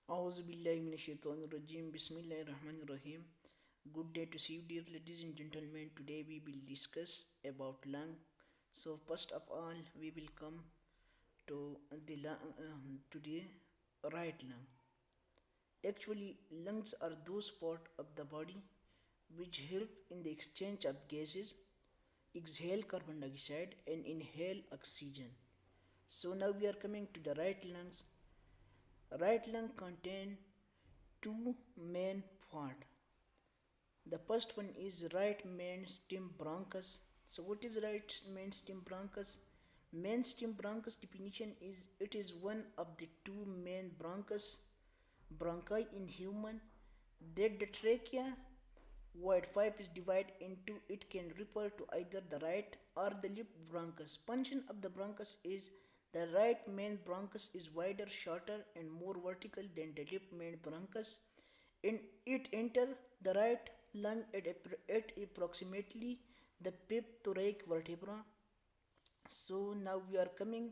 Auzu billahi minash shaitanir rajim. Bismillahir rahmanir rahim. Good day to see you, dear ladies and gentlemen. Today we will discuss about lung. So first of all, we will come to the right lung. Actually, lungs are those parts of the body which help in the exchange of gases, exhale carbon dioxide and inhale oxygen. So now we are coming to the right lungs. Right lung contain two main parts. The first one is right main stem bronchus. So what is right main stem bronchus? Main stem bronchus definition is it is one of the two main bronchi in human that the trachea wide pipe is divided into it can refer to either the right or the left bronchus. Function of the bronchus is the right main bronchus is wider, shorter, and more vertical than the left main bronchus. In it enter the right lung at approximately the fifth thoracic vertebra. So now we are coming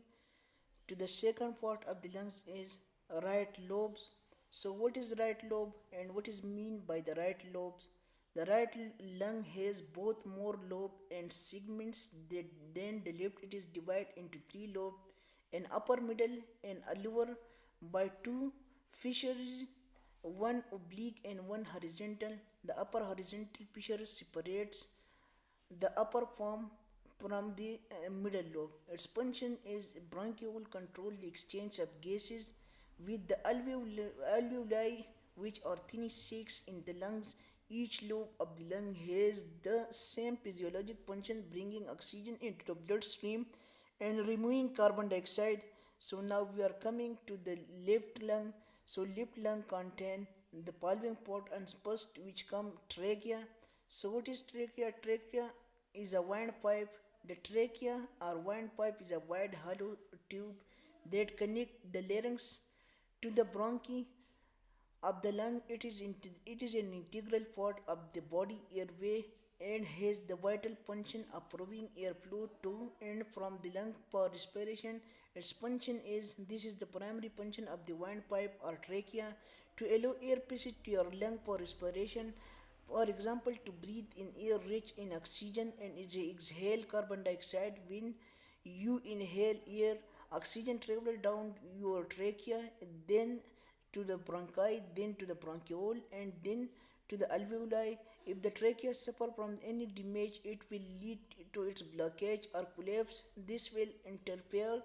to the second part of the lungs is right lobes. So what is right lobe and what is mean by the right lobes? The right lung has both more lobe and segments than the left. It is divided into three lobes, an upper, middle, and lower by two fissures, one oblique and one horizontal. The upper horizontal fissure separates the upper form from the middle lobe. Its function is bronchiole control the exchange of gases with the alveoli, which are thin sacs in the lungs. Each lobe of the lung has the same physiologic function, bringing oxygen into the bloodstream and removing carbon dioxide. So now we are coming to the left lung. So left lung contain the following part and first which come trachea. So what is trachea? Trachea is a windpipe. The trachea or windpipe is a wide hollow tube that connects the larynx to the bronchi of the lung. It is an integral part of the body airway and has the vital function of providing airflow to and from the lung for respiration. Its function is this is the primary function of the windpipe or trachea to allow air passage to your lung for respiration. For example, to breathe in air rich in oxygen and exhale carbon dioxide. When you inhale air, oxygen travels down your trachea, then to the bronchi, then to the bronchiole, and then to the alveoli. If the trachea suffers from any damage, it will lead to its blockage or collapse. This will interfere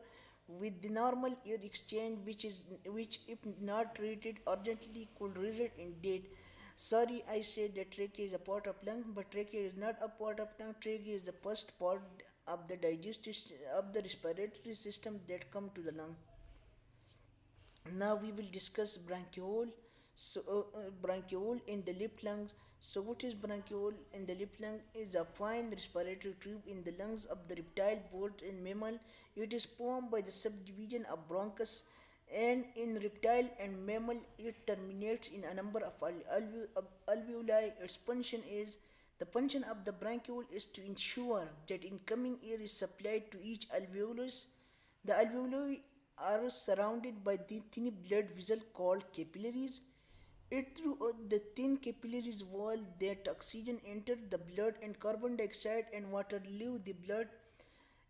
with the normal air exchange, which if not treated urgently could result in death. Sorry, I said that trachea is a part of lung, but trachea is not a part of lung. Trachea is the first part of the digestive of the respiratory system that come to the lung. Now we will discuss bronchiole. So bronchiole in the left lungs. So what is bronchiole in the left lung? Is a fine respiratory tube in the lungs of the reptile, bird, and mammal. It is formed by the subdivision of bronchus, and in reptile and mammal it terminates in a number of alveoli. Its function is the function of the bronchiole is to ensure that incoming air is supplied to each alveolus. The alveoli are surrounded by the thin blood vessel called capillaries. It through the thin capillaries wall that oxygen enter the blood and carbon dioxide and water leave the blood.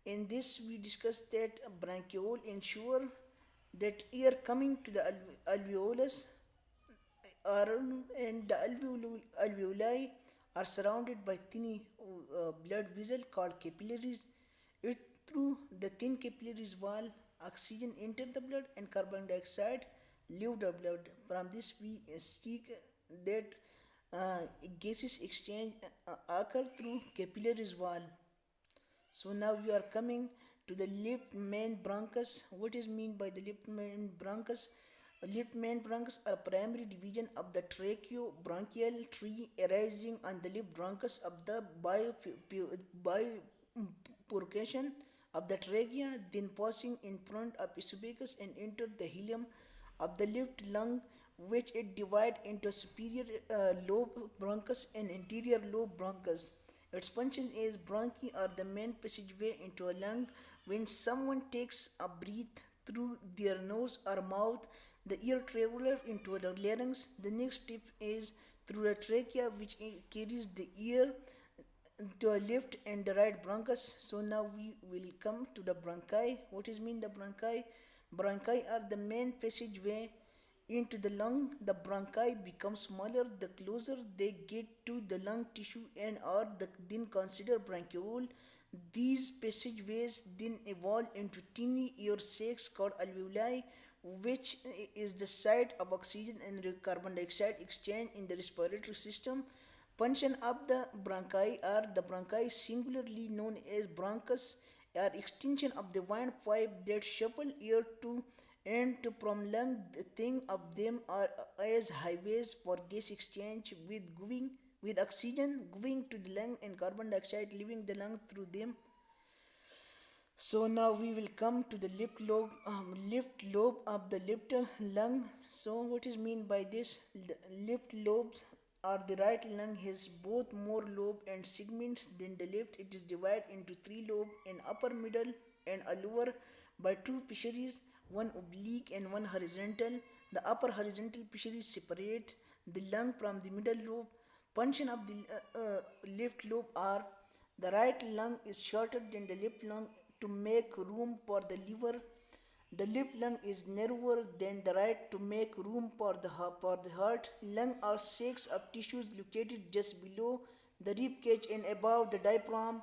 In this, we discussed that bronchiole ensure that air coming to the alveolus are and the alveoli are surrounded by thin blood vessel called capillaries. It through the thin capillaries wall, oxygen enter the blood and carbon dioxide leave the blood. From this, we seek that uh, gases exchange occur through capillaries wall. So now we are coming to the left main bronchus. What is mean by the left main bronchus? Left main bronchus are primary division of the tracheobronchial tree arising on the left bronchus of the bifurcation of the trachea, then passing in front of esophagus and enter the hilum of the left lung, which it divide into superior lobe bronchus and interior lobe bronchus. Its function is bronchi are the main passageway into a lung. When someone takes a breath through their nose or mouth, the air traveler into the larynx. The next step is through the trachea, which carries the air to a left and the right bronchus. So now we will come to the bronchi. What is mean the bronchi? Bronchi are the main passageway into the lung. The bronchi become smaller the closer they get to the lung tissue and are then considered bronchiole. These passageways then evolve into tiny air sacs called alveoli, which is the site of oxygen and carbon dioxide exchange in the respiratory system. Function of the bronchi are the bronchi, singularly known as bronchus, are extension of the windpipe that shuffle air to and from lung. Think of them are as highways for gas exchange with oxygen going to the lung and carbon dioxide leaving the lung through them. So now we will come to the left lobe of the left lung. So what is mean by this? The left lobes are the right lung has both more lobe and segments than the left. It is divided into three lobe, an upper, middle, and a lower by two fisheries, one oblique and one horizontal. The upper horizontal fisheries separate the lung from the middle lobe. Function of the left lobe are the right lung is shorter than the left lung to make room for the liver. The left lung is narrower than the right to make room for the heart. Lung are sacs of tissues located just below the rib cage and above the diaphragm.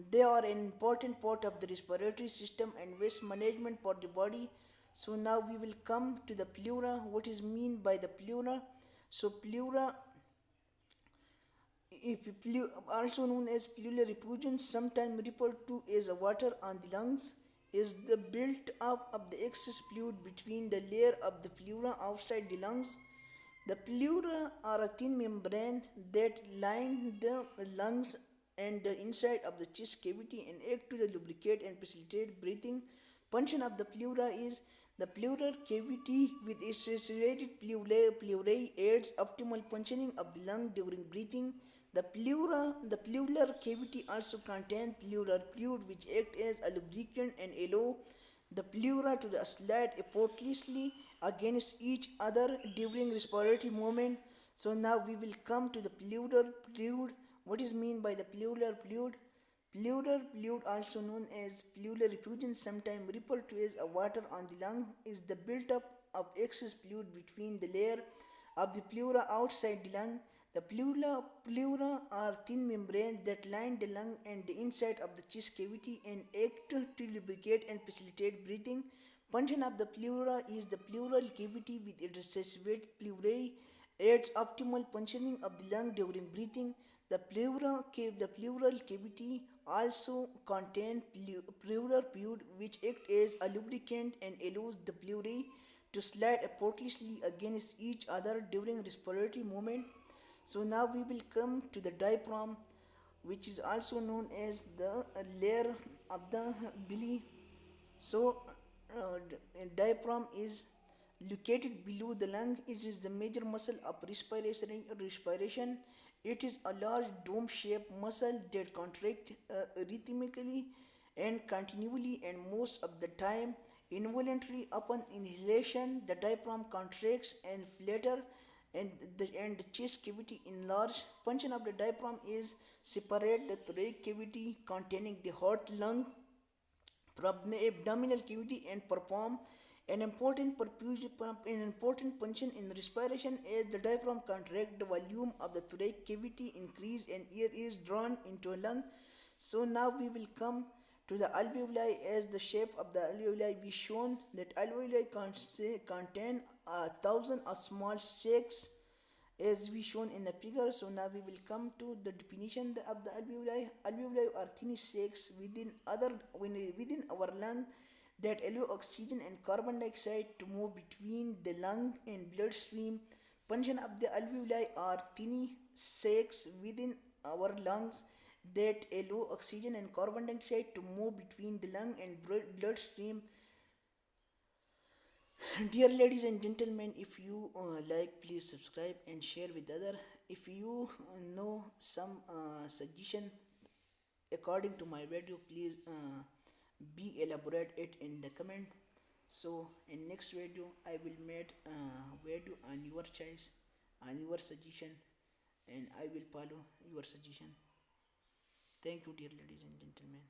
They are an important part of the respiratory system and waste management for the body. So now we will come to the pleura. What is mean by the pleura? So pleura, if also known as pleural effusion, sometimes referred to as water on the lungs, is the built up of the excess fluid between the layer of the pleura outside the lungs. The pleura are a thin membrane that line the lungs and the inside of the chest cavity and act to the lubricate and facilitate breathing. Function of the pleura is the pleural cavity with its saturated pleurae aids optimal functioning of the lung during breathing. The pleural cavity also contains pleural fluid which acts as a lubricant and allow the pleura to slide effortlessly against each other during respiratory movement. So now we will come to the pleural fluid. What is mean by the pleural fluid? Pleural fluid, also known as pleural effusion, sometimes referred to as a water on the lung, is the build-up of excess fluid between the layer of the pleura outside the lung. The pleura are thin membranes that line the lung and the inside of the chest cavity and act to lubricate and facilitate breathing. Function of the pleura is the pleural cavity with its saturated pleurae aids optimal functioning of the lung during breathing. The pleural cavity also contains pleural fluid which acts as a lubricant and allows the pleurae to slide effortlessly against each other during respiratory movement. So now we will come to the diaphragm, which is also known as the layer of the belly. So, diaphragm is located below the lung. It is the major muscle of respiration. It is a large dome-shaped muscle that contracts rhythmically and continually, and most of the time involuntarily. Upon inhalation, the diaphragm contracts and flatter, and the chest cavity enlarge. Function of the diaphragm is separate the thoracic cavity containing the heart lung from the abdominal cavity and perform an important function in respiration. As the diaphragm contracts, the volume of the thoracic cavity increase and air is drawn into a lung. So now we will come to the alveoli. As the shape of the alveoli we shown that alveoli contain a thousand of small sacs as we shown in the figure. So now we will come to the definition of the alveoli. Alveoli are thin sacs within our lung that allow oxygen and carbon dioxide to move between the lung and bloodstream. Function of the alveoli are tiny sacs within our lungs that allow oxygen and carbon dioxide to move between the lung and bloodstream. Dear ladies and gentlemen, if you like, please subscribe and share with other. If you know some suggestion according to my video, please be elaborate it in the comment. So in next video I will make video on your choice, on your suggestion, and I will follow your suggestion. Thank you, dear ladies and gentlemen.